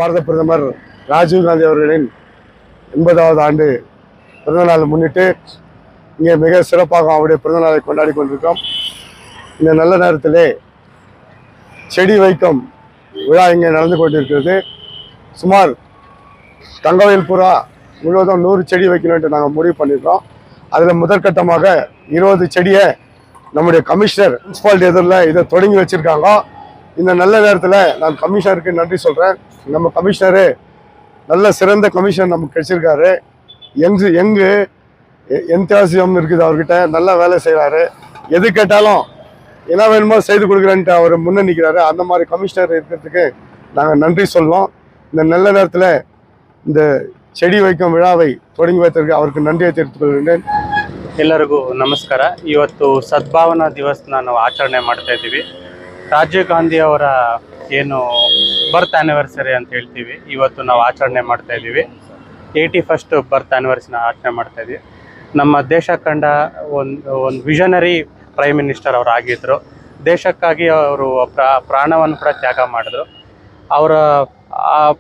பாரத பிரதமர் ராஜீவ் காந்தி அவர்களின் 80வது ஆண்டு பிறந்தநாளை முன்னிட்டு இங்கே மிக சிறப்பாக அவருடைய பிறந்தநாளை கொண்டாடி கொண்டிருக்கோம். இந்த நல்ல நேரத்திலே செடி வைக்கும் விழா இங்கே நடந்து கொண்டிருக்கிறது. சுமார் தங்கவேல் புறா முழுவதும் 100 செடி வைக்கணும் என்று நாங்கள் முடிவு பண்ணியிருக்கோம். அதில் முதற்கட்டமாக 20 செடியை நம்முடைய கமிஷனர் முனிசிபாலிட்டி எதிரில் இதை தொடங்கி வச்சுருக்காங்க. இந்த நல்ல நேரத்தில் நான் கமிஷனருக்கு நன்றி சொல்கிறேன். நம்ம கமிஷனரு நல்ல சிறந்த கமிஷனர் நமக்கு கிடைச்சிருக்காரு. எங்கு எந்தாசியம் இருக்குது அவர்கிட்ட, நல்லா வேலை செய்கிறாரு. எது கேட்டாலும் என்ன வேணுமோ செய்து கொடுக்குறேன்ட்டு அவர் முன்னே நிற்கிறாரு. அந்த மாதிரி கமிஷனர் இருக்கிறதுக்கு நாங்கள் நன்றி சொல்லுவோம். இந்த நல்ல நேரத்தில் இந்த செடி வைக்கும் ವಿಳಾவை தொடங்கி வைத்திருக்க ಅವರಿಗೆ நன்றியை தெரிவித்துಕೊಳ್ಳುತ್ತೇನೆ. ಎಲ್ಲರಿಗೂ ನಮಸ್ಕಾರ. ಇವತ್ತು ಸದ್ಭಾವನಾ ದಿವಸನ ನಾವು ಆಚರಣೆ ಮಾಡ್ತಾ ಇದ್ದೀವಿ. ರಾಜೀವ್ ಗಾಂಧಿ ಅವರ ಏನು ಬರ್ತ್ ಆ್ಯನಿವರ್ಸರಿ ಅಂತ ಹೇಳ್ತೀವಿ, ಇವತ್ತು ನಾವು ಆಚರಣೆ ಮಾಡ್ತಾ ಇದ್ದೀವಿ. 81st ಬರ್ತ್ ಆ್ಯನಿವರ್ಸರಿನ ಆಚರಣೆ ಮಾಡ್ತಾ ಇದ್ದೀವಿ. ನಮ್ಮ ದೇಶ ಕಂಡ ಒಂದು ವಿಷನರಿ ಪ್ರೈಮ್ ಮಿನಿಸ್ಟರ್ ಅವರು ಆಗಿದ್ದರು. ದೇಶಕ್ಕಾಗಿ ಅವರು ಪ್ರಾಣವನ್ನು ಕೂಡ ತ್ಯಾಗ ಮಾಡಿದ್ರು. ಅವರ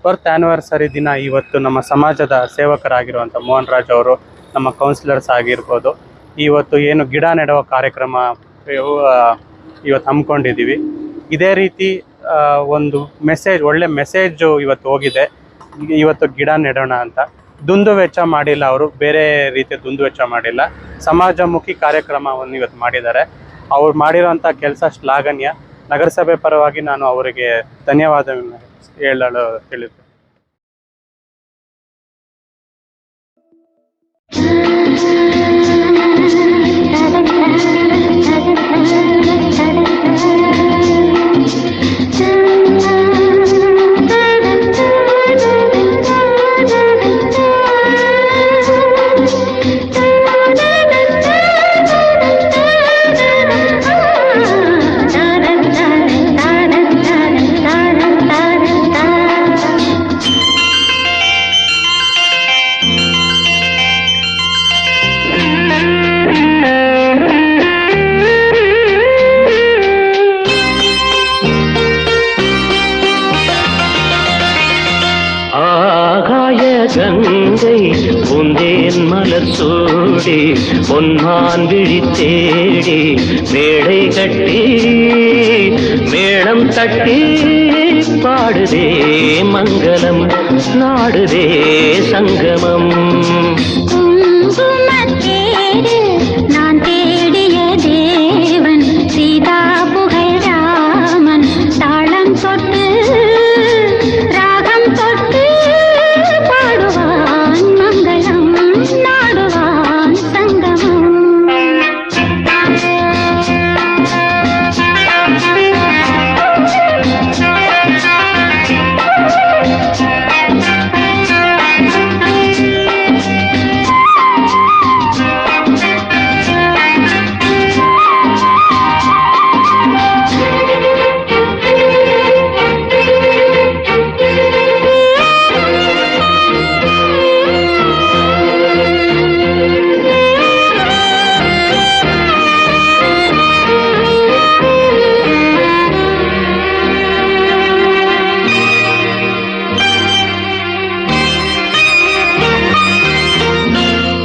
ಬರ್ತ್ ಆ್ಯನಿವರ್ಸರಿ ದಿನ ಇವತ್ತು ನಮ್ಮ ಸಮಾಜದ ಸೇವಕರಾಗಿರುವಂಥ ಮೋಹನ್ ರಾಜ್ ಅವರು, ನಮ್ಮ ಕೌನ್ಸಿಲರ್ಸ್ ಆಗಿರ್ಬೋದು, ಇವತ್ತು ಏನು ಗಿಡ ನೆಡುವ ಕಾರ್ಯಕ್ರಮ ಇವತ್ತು ಹಮ್ಮಿಕೊಂಡಿದ್ದೀವಿ. ಇದೇ ರೀತಿ ಒಂದು ಒಳ್ಳೆ ಮೆಸೇಜು ಇವತ್ತು ಹೋಗಿದೆ. ಇವತ್ತು ಗಿಡ ನೆಡೋಣ ಅಂತ ದುಂದು ವೆಚ್ಚ ಮಾಡಿಲ್ಲ, ಅವರು ಬೇರೆ ರೀತಿಯ ದುಂದು ವೆಚ್ಚ ಮಾಡಿಲ್ಲ, ಸಮಾಜಮುಖಿ ಕಾರ್ಯಕ್ರಮವನ್ನು ಇವತ್ತು ಮಾಡಿದ್ದಾರೆ. ಅವ್ರು ಮಾಡಿರೋಂಥ ಕೆಲಸ ಶ್ಲಾಘನೀಯ. ನಗರಸಭೆ ಪರವಾಗಿ ನಾನು ಅವರಿಗೆ ಧನ್ಯವಾದವನ್ನು ಹೇಳಲು ತಿಳಿಯುತ್ತೇನೆ. கங்கை பூந்தேன் மலர் சூடி பொன்மான் விழி தேடி மேடை கட்டி மேளம் தட்டி பாடுதே மங்களம், நாடுதே சங்கமம். நான் தேடிய தேவன் சீதா புகழ் ராமன், தாளம் தொட்டு ராகம் தொட்டு பாடுவான் மங்களம், நாடுவான் சங்கமம்.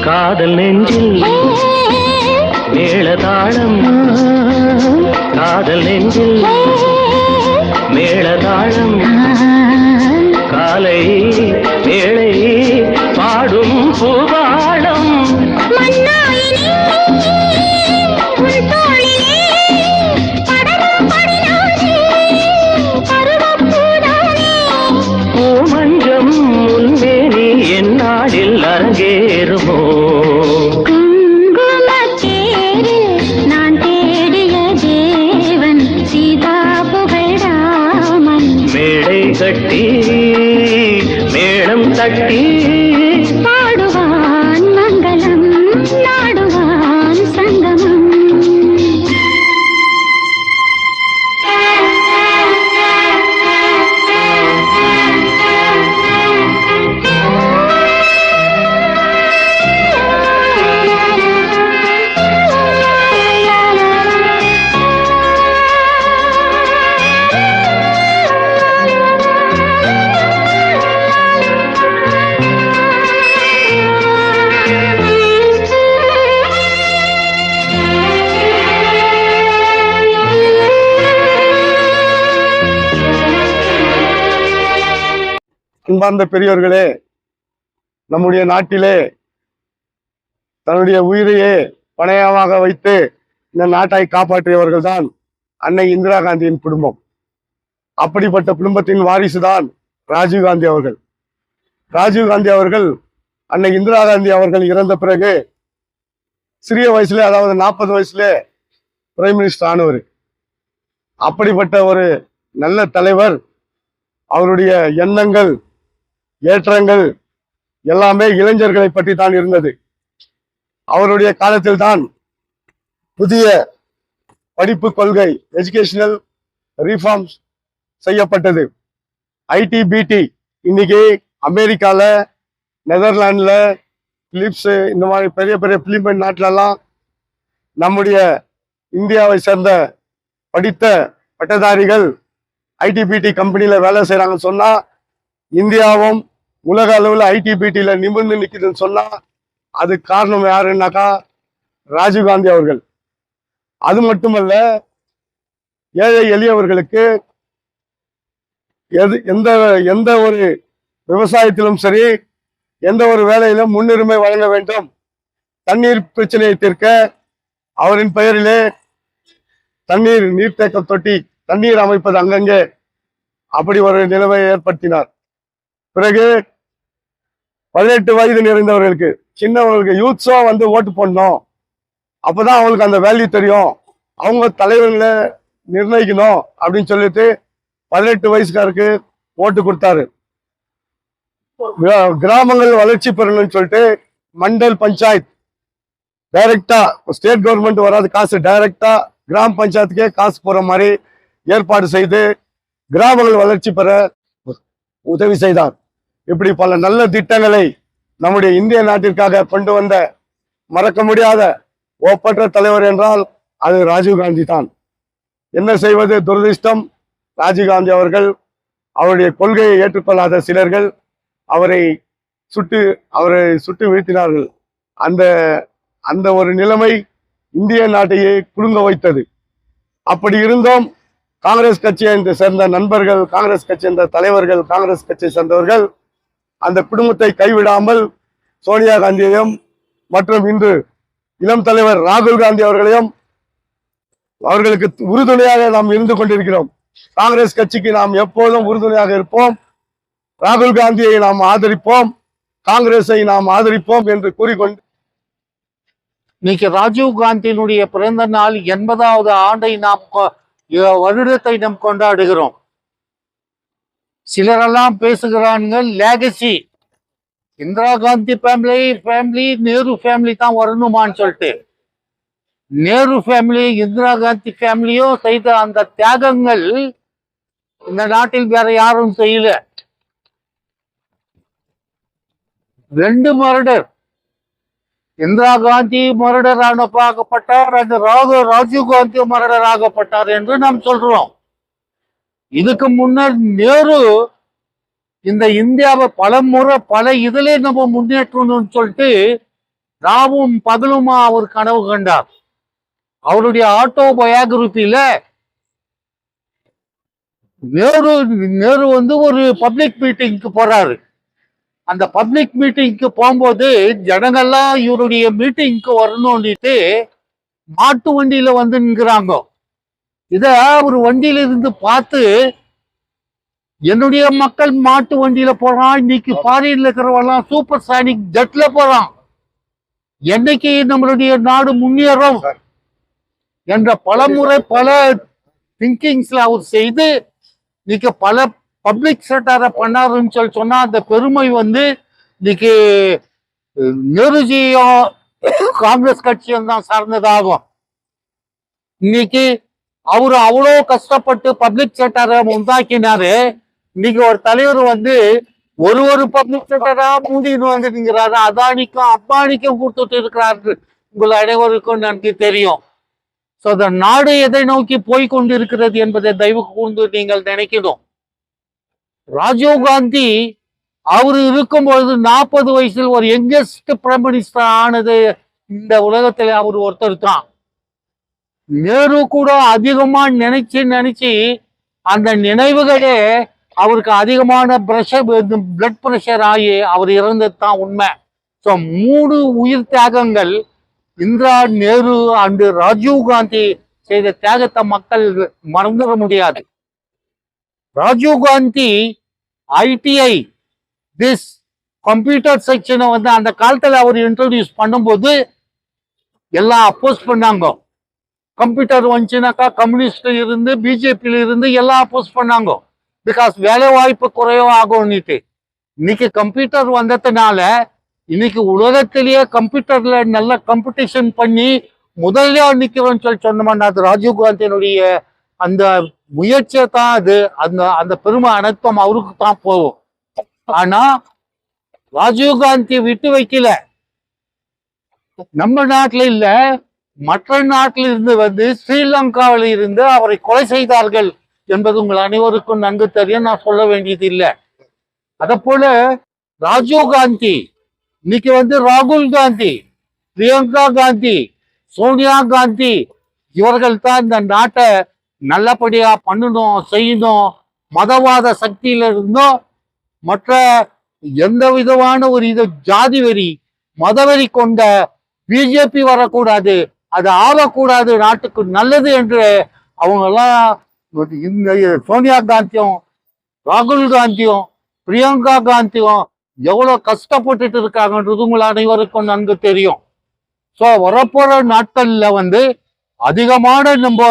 காதல் நெஞ்சில் மேளதாளம், காதல் நெஞ்சில் மேளதாளம், காலை வேளை வேண்டுமோ குங்குமச்சேரு நான் தேடிய தேவன் சீதா புகழாமன் மேடை கட்டி மேளம் தட்டி பாடுவான் மங்களம் நாடுவான் சங்கமம் அன்பார்ந்த பெரியோர்களே, நம்முடைய நாட்டிலே தன்னுடைய உயிரையே பணயமாக வைத்து இந்த நாட்டை காப்பாற்றியவர்கள் தான் அன்னை இந்திரா காந்தியின் குடும்பம். அப்படிப்பட்ட குடும்பத்தின் வாரிசுதான் ராஜீவ்காந்தி அவர்கள். ராஜீவ்காந்தி அவர்கள் அன்னை இந்திரா காந்தி அவர்கள் இறந்த பிறகு சிறிய வயசுல, அதாவது 40 வயசுல பிரைம் மினிஸ்டர் ஆனவர். அப்படிப்பட்ட ஒரு நல்ல தலைவர். அவருடைய எண்ணங்கள், ஏற்றங்கள் எல்லாமே இளைஞர்களை பற்றி தான் இருந்தது. அவருடைய காலத்தில் தான் புதிய படிப்பு கொள்கை, எஜுகேஷனல் ரிஃபார்ம்ஸ் செய்யப்பட்டது. ஐடிபிடி இன்னைக்கு அமெரிக்கால, நெதர்லாந்துல, பிலிப்ஸ், இந்த மாதிரி பெரிய பெரிய பிலிப்பைன் நாட்டிலெல்லாம் நம்முடைய இந்தியாவை சேர்ந்த படித்த பட்டதாரிகள் ஐடிபிடி கம்பெனியில வேலை செய்யறாங்கன்னு சொன்னா, இந்தியாவும் உலக அளவில் ஐடிபிடியில நிமிர்ந்து நிற்குதுன்னு சொன்னா அது காரணம் யாருன்னாக்கா ராஜீவ்காந்தி அவர்கள். அது மட்டுமல்ல, ஏழை எளியவர்களுக்கு எந்த எந்த ஒரு விவசாயத்திலும் சரி, எந்த ஒரு வேலையிலும் முன்னுரிமை வழங்க வேண்டும். தண்ணீர் பிரச்சனையை தீர்க்க அவரின் பெயரிலே தண்ணீர் நீர்த்தேக்க தொட்டி, தண்ணீர் அமைப்பது அங்கங்கே, அப்படி ஒரு நிலைமையை ஏற்படுத்தினார். பிறகு 18 வயது நிறைந்தவர்களுக்கு, சின்னவர்களுக்கு, யூத்ஸா வந்து ஓட்டு போடணும். அப்பதான் அவங்களுக்கு அந்த வேல்யூ தெரியும், அவங்க தலைவர்களை நிர்ணயிக்கணும் அப்படின்னு சொல்லிட்டு 18 வயசுக்காருக்கு ஓட்டு கொடுத்தாரு. கிராமங்கள் வளர்ச்சி பெறணும்னு சொல்லிட்டு மண்டல் பஞ்சாயத்து டைரக்டா, ஸ்டேட் கவர்மெண்ட் வராது காசு, டைரக்டா கிராம பஞ்சாயத்துக்கே காசு போற மாதிரி ஏற்பாடு செய்து கிராமங்கள் வளர்ச்சி பெற உதவி செய்தார். இப்படி பல நல்ல திட்டங்களை நம்முடைய இந்திய நாட்டிற்காக கொண்டு வந்த மறக்க முடியாத ஒப்பற்ற தலைவர் என்றால் அது ராஜீவ்காந்தி தான். என்ன செய்வது, துரதிர்ஷ்டம். ராஜீவ்காந்தி அவர்கள், அவருடைய கொள்கையை ஏற்றுக்கொள்ளாத சிலர்கள் அவரை சுட்டு வீழ்த்தினார்கள். அந்த அந்த ஒரு நிலைமை இந்திய நாட்டையே குலுங்க வைத்தது. அப்படி இருந்தும் காங்கிரஸ் கட்சியை சேர்ந்த நண்பர்கள், காங்கிரஸ் கட்சியை சேர்ந்த தலைவர்கள், காங்கிரஸ் கட்சியை சேர்ந்தவர்கள் அந்த குடும்பத்தை கைவிடாமல் சோனியா காந்தியையும் மற்றும் இன்று இளம் தலைவர் ராகுல் காந்தி அவர்களையும், அவர்களுக்கு உறுதுணையாக நாம் இருந்து கொண்டிருக்கிறோம். காங்கிரஸ் கட்சிக்கு நாம் எப்போதும் உறுதுணையாக இருப்போம். ராகுல் காந்தியை நாம் ஆதரிப்போம், காங்கிரஸை நாம் ஆதரிப்போம் என்று கூறிக்கொண்டு இன்னைக்கு ராஜீவ் காந்தியினுடைய பிறந்த நாள் 80வது ஆண்டை வருடத்தை நாம் கொண்டாடுகிறோம். சிலரெல்லாம் பேசுகிறாங்க லேகசி, இந்திரா காந்தி ஃபேமிலி நேரு ஃபேமிலி தான் வரணுமான்னு சொல்லிட்டு. நேரு ஃபேமிலி, இந்திரா காந்தி ஃபேமிலியோ செய்த அந்த தியாகங்கள் இந்த நாட்டில் வேற யாரும் செய்யல. 2 மர்டர், இந்திரா காந்தி மர்டர் ஆகப்பட்டார், அந்த ராஜீவ் காந்தி மர்டர் ஆகப்பட்டார் என்று நாம் சொல்றோம். இதுக்கு முன்னர் நேரு இந்த இந்தியாவை பல இதிலே நம்ம முன்னேற்றணும்னு சொல்லிட்டு ராவும் பகலுமா அவர் கனவு கண்டார். அவருடைய ஆட்டோபயோகிராபியில நேரு வந்து ஒரு பப்ளிக் மீட்டிங்க்கு போறாரு. அந்த பப்ளிக் மீட்டிங்க்கு போகும்போது ஜனங்கள்லாம் இவருடைய மீட்டிங்க்கு வரணும்னுட்டு மாட்டு வண்டியில வந்து நிற்கிறாங்க. இத ஒரு வண்டியில இருந்து பார்த்து, என்னுடைய மக்கள் மாட்டு வண்டியில போறான், இன்னைக்கு ஃபாரின்ல இருக்கிறவெல்லாம் சூப்பர் சானிக் ஜெட்ல போறான், என்னைக்கு நம்மளுடைய நாடு முன்னேறும் என்ற பலமுறை பல திங்கிங்ஸ்ல அவர் செய்து இன்னைக்கு பல பப்ளிக் செக்டரை பண்ணாருன்னு சொன்னா அந்த பெருமை வந்து இன்னைக்கு நேருஜியும் காங்கிரஸ் கட்சியும் தான் சார்ந்ததாகும். இன்னைக்கு அவரு அவ்வளோ கஷ்டப்பட்டு பப்ளிக் செக்டரை உண்டாக்கினாரு. இன்னைக்கு ஒரு தலைவர் வந்து ஒரு பப்ளிக் செக்டரா மூடின்னு வந்துட்டுங்கிறாரு. அதானிக்கும் அம்பானிக்கும் கொடுத்துட்டு இருக்கிறாரு. உங்கள் அனைவருக்கும் நன்கு தெரியும். ஸோ அந்த நாடு எதை நோக்கி போய்கொண்டு இருக்கிறது என்பதை தயவு கூர்ந்து நீங்கள் நினைக்கணும். ராஜீவ் காந்தி அவரு இருக்கும்பொழுது 40 வயசில் ஒரு யங்கஸ்ட் பிரைம் மினிஸ்டர் ஆனது இந்த உலகத்துல அவர் ஒருத்தர் தான். நேரு கூட அதிகமா நினைச்சு அந்த நினைவுகளே அவருக்கு அதிகமான பிளட் பிரஷர் ஆகி அவர் இறந்தது தான் உண்மை. ஸோ 3 உயிர் தியாகங்கள் இந்திரா, நேரு அண்ட் ராஜீவ் காந்தி செய்த தியாகத்தை மக்கள் மறந்துட முடியாது. Rajiv Gandhi ITI this computer செக்ஷனை வந்து அந்த காலத்துல அவர் இன்ட்ரோடியூஸ் பண்ணும்போது எல்லாம் அப்போஸ் பண்ணாங்க. கம்ப்யூட்டர் வந்துச்சுனாக்கா கம்யூனிஸ்ட்ல இருந்து பிஜேபியில இருந்து எல்லாம் அப்போஸ் பண்ணாங்க. பிகாஸ் வேலை வாய்ப்பு குறைவோ ஆகும்னுட்டு. இன்னைக்கு கம்ப்யூட்டர் வந்ததுனால இன்னைக்கு உலகத்திலேயே கம்ப்யூட்டர்ல நல்ல காம்படிஷன் பண்ணி முதல்ல நிக்கிறோம்னு சொன்னோம்னா அது ராஜீவ் காந்தியினுடைய அந்த முயற்சியை தான். அது அந்த அந்த பெருமை அனைத்தும் அவருக்கு தான் போகும். ஆனா ராஜீவ் காந்தி விட்டு வைக்கல. நம்ம நாட்டில் இல்ல, மற்ற நாட்டில் இருந்து வந்து ஸ்ரீலங்காவில் இருந்து அவரை கொலை செய்தார்கள் என்பது உங்கள் அனைவருக்கும் நன்கு தெரியும். நான் சொல்ல வேண்டியது இல்லை. அத போல ராஜீவ் காந்தி இன்னைக்கு வந்து ராகுல் காந்தி, பிரியங்கா காந்தி, சோனியா காந்தி இவர்கள் தான் இந்த நாட்டை நல்லபடியா பண்ணணும், செய்யணும். மதவாத சக்தியில இருந்தும் மற்ற எந்த விதமான ஒரு ஜாதி வெறி, மதவெறி கொண்ட பிஜேபி வரக்கூடாது, அது ஆகக்கூடாது, நாட்டுக்கு நல்லது என்று அவங்க எல்லாம் இந்த சோனியா காந்தியும் ராகுல் காந்தியும் பிரியங்கா காந்தியும் எவ்வளவு கஷ்டப்பட்டுட்டு இருக்காங்கன்றது உங்கள் அனைவருக்கும் நன்கு தெரியும். ஸோ வரப்போற நாட்கள்ல வந்து அதிகமான நம்ம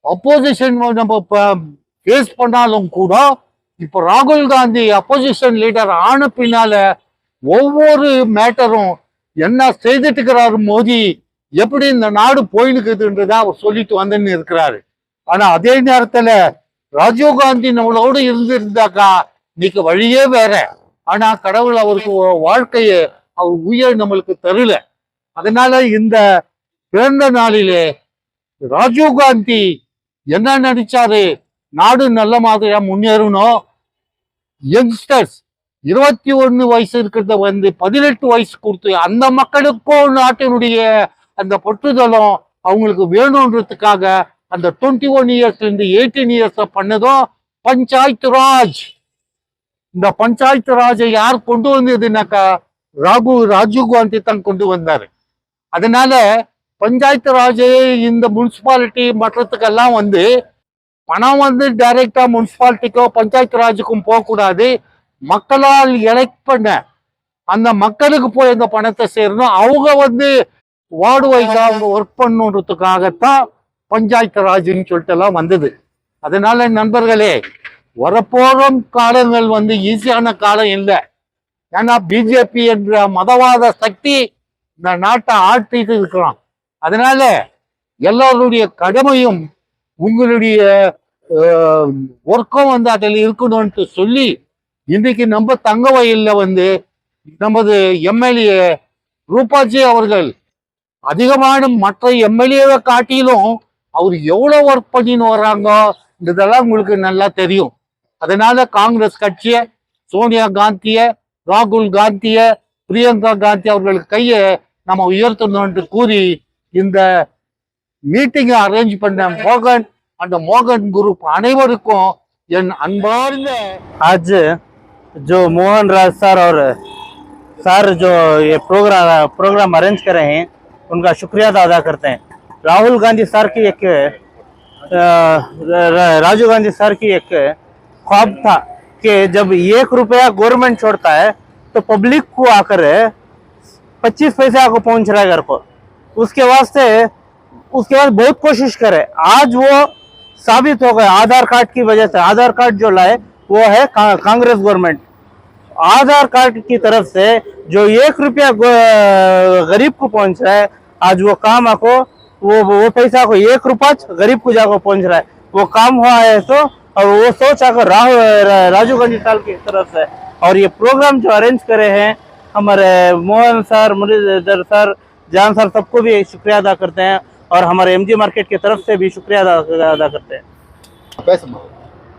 அப்போசிஷன் நம்ம ஃபேஸ் பண்ணாலும் கூட இப்போ ராகுல் காந்தி அப்போசிஷன் லீடர் ஆன பின்னால ஒவ்வொரு மேட்டரும் என்ன செய்துட்டு இருக்கிறாரு மோடி, எப்படி இந்த நாடு போயினுக்குதுன்றத அவர் சொல்லிட்டு வந்துன்னு இருக்கிறாரு. ஆனா அதே நேரத்துல ராஜீவ் காந்தி நம்மளோடு இருந்திருந்தாக்கா இன்னைக்கு வழியே வேற. ஆனா கடவுள் அவருக்கு வாழ்க்கைய அவர் உயிர் நம்மளுக்கு தரல. அதனால இந்த பிறந்த நாளிலே ராஜீவ் காந்தி என்ன நினைச்சாரு, நாடு நல்ல மாதிரியா முன்னேறணும். யங்ஸ்டர்ஸ் 21 வயசு இருக்கிறத வந்து 18 வயசு கொடுத்து அந்த மக்களுக்கும் நாட்டினுடைய அந்த பற்றுதலும் அவங்களுக்கு வேணுன்றதுக்காக அந்த 21 இயர்ஸ்ல இருந்து 18 இயர்ஸ் பண்ணதும் பஞ்சாயத்து ராஜ். இந்த பஞ்சாயத்து ராஜை யார் கொண்டு வந்ததுனாக்கா ராஜீவ் காந்தி தான் கொண்டு வந்தாரு. அதனால பஞ்சாயத்து ராஜ் இந்த முனிசிபாலிட்டி மற்றத்துக்கெல்லாம் வந்து பணம் வந்து டைரக்டா முனிசிபாலிட்டிக்கோ பஞ்சாயத்து ராஜுக்கும் போகக்கூடாது. மக்களால் எலெக்ட் பண்ண அந்த மக்களுக்கு போய் அந்த பணத்தை சேரணும். அவங்க வந்து வார்டு வைஸா அவங்க ஒர்க் பண்ணுன்றதுக்காகத்தான் பஞ்சாயத்து ராஜ்னு சொல்லிட்டு எல்லாம் வந்தது. அதனால நண்பர்களே, வரப்போறும் காலங்கள் வந்து ஈஸியான காலம் இல்லை. ஏன்னா பிஜேபி என்ற மதவாத சக்தி இந்த நாட்டை ஆட்டிட்டு இருக்கிறான். அதனால எல்லாருடைய கடமையும் உங்களுடைய ஒர்க்கும் வந்து அதில் இருக்கணும்னு சொல்லி இன்னைக்கு நம்ம தங்க வயல்ல வந்து நமது எம்எல்ஏ ரூபாஜி அவர்கள் அதிகமான மற்ற எம்எல்ஏவை காட்டிலும் அவர் எவ்வளவு ஒர்க் பண்ணின்னு வர்றாங்க இதெல்லாம் உங்களுக்கு நல்லா தெரியும். அதனால காங்கிரஸ் கட்சியை, சோனியா காந்திய, ராகுல் காந்திய, பிரியங்கா காந்தி அவர்களுக்கு கையை நம்ம உயர்த்தணும்னு கூறி இந்த மீட்டிங்கை அரேஞ்ச் பண்ண மோகன் அந்த மோகன் குரூப் அனைவருக்கும் என் அன்பார்ந்த आज जो मोहन राज सर और सर जो ये प्रोग्राम अरेंज कर रहे हैं उनका शुक्रिया अदा करते हैं। राहुल गांधी सर की एक राजीव गांधी सर की एक ख्वाब था कि जब 1 रुपया गवर्नमेंट छोड़ता है तो पब्लिक को आकर 25 पैसे आपको पहुंच रहा है घर को। उसके बाद बहुत कोशिश करे, आज वो साबित हो गया आधार कार्ड की वजह से। आधार कार्ड जो लाए वो है कांग्रेस गवर्नमेंट। आधार कार्ड की तरफ से जो 1 रुपया गरीब को पहुंच रहा है, आज वो काम आपको वो पैसा को 1 रुपया गरीब को जाकर पहुंच रहा है। वो काम हुआ है तो, और वो सोच आकर राजीव गांधी साल की तरफ से। और ये प्रोग्राम जो अरेंज करे हैं हमारे मोहन सर, मुरलीधर सर, जान सर, सबको भी शुक्रिया अदा करते हैं। और हमारे एमजी मार्केट की तरफ से भी शुक्रिया अदा करते हैं।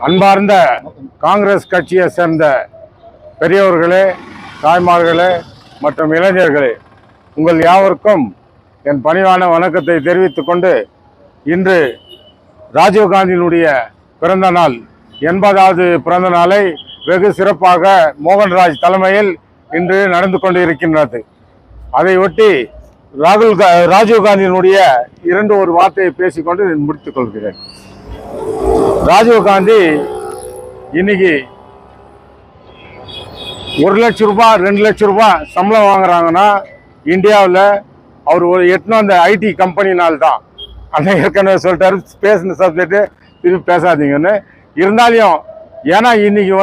அன்பார்ந்த காங்கிரஸ் கட்சியை சேர்ந்த பெரியவர்களே, தாய்மார்களே மற்றும் இளைஞர்களே, உங்கள் யாவருக்கும் என் பணிவான வணக்கத்தை தெரிவித்துக் கொண்டு, இன்று ராஜீவ்காந்தியினுடைய பிறந்த நாள் 80வது பிறந்த நாளை வெகு சிறப்பாக மோகன்ராஜ் தலைமையில் இன்று நடந்து கொண்டு இருக்கின்றது. அதை ஒட்டி ராஜீவ்காந்தியினுடைய ஒரு வார்த்தையை பேசிக்கொண்டு முடித்துக் கொள்கிறேன். ராஜீவ்காந்தி இன்னைக்கு 1 லட்சம் ரூபாய் 2 லட்சம் ரூபாய் சம்பளம் வாங்குறாங்கன்னா இந்தியாவில் அவர் ஒரு அந்த ஐடி கம்பெனினால் தான். அண்ணன் ஏற்கனவே சொல்லிட்டாரு, பேசின சப்ஜெக்ட் திருப்பி பேசாதீங்கன்னு. இருந்தாலும் ஏன்னா இன்னைக்கு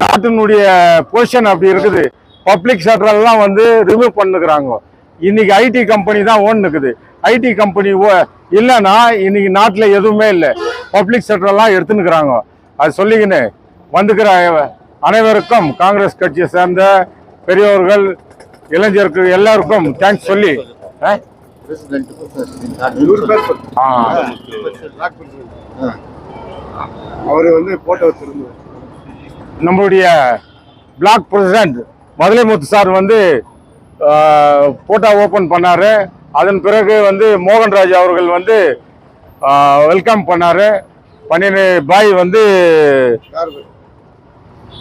நாட்டினுடைய பொசிஷன் அப்படி இருக்குது. பப்ளிக் செக்டர்லாம் ரிமூவ் பண்ணுக்கிறாங்க. இன்னைக்கு ஐடி கம்பெனி தான் ஓடுனுக்குது. ஐடி கம்பெனி இல்லைன்னா இன்னைக்கு நாட்டில் எதுவுமே இல்லை. பப்ளிக் செக்டர்லாம் எடுத்துன்னுக்குறாங்க. அது சொல்லிக்கின்னு வந்துக்கிற அனைவருக்கும் காங்கிரஸ் கட்சியை சேர்ந்த பெரியவர்கள், இளைஞர்கள் எல்லாருக்கும் தேங்க்ஸ் சொல்லி அவரு போட்டோ நம்மளுடைய black president Maduraimuthu sir photo open பண்ணாரு. அதன் பிறகு மோகன்ராஜ் அவர்கள் வெல்கம் பண்ணாரு. பண்ணின பாய்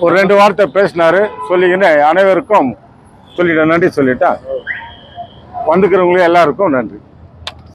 ஒரு 2 வார்த்தை பேசினாரு. சொல்லிக்கின்னு அனைவருக்கும் சொல்லிட்டேன், நன்றி சொல்லிட்டேன். வந்துக்கிறவங்களே எல்லாருக்கும் நன்றி.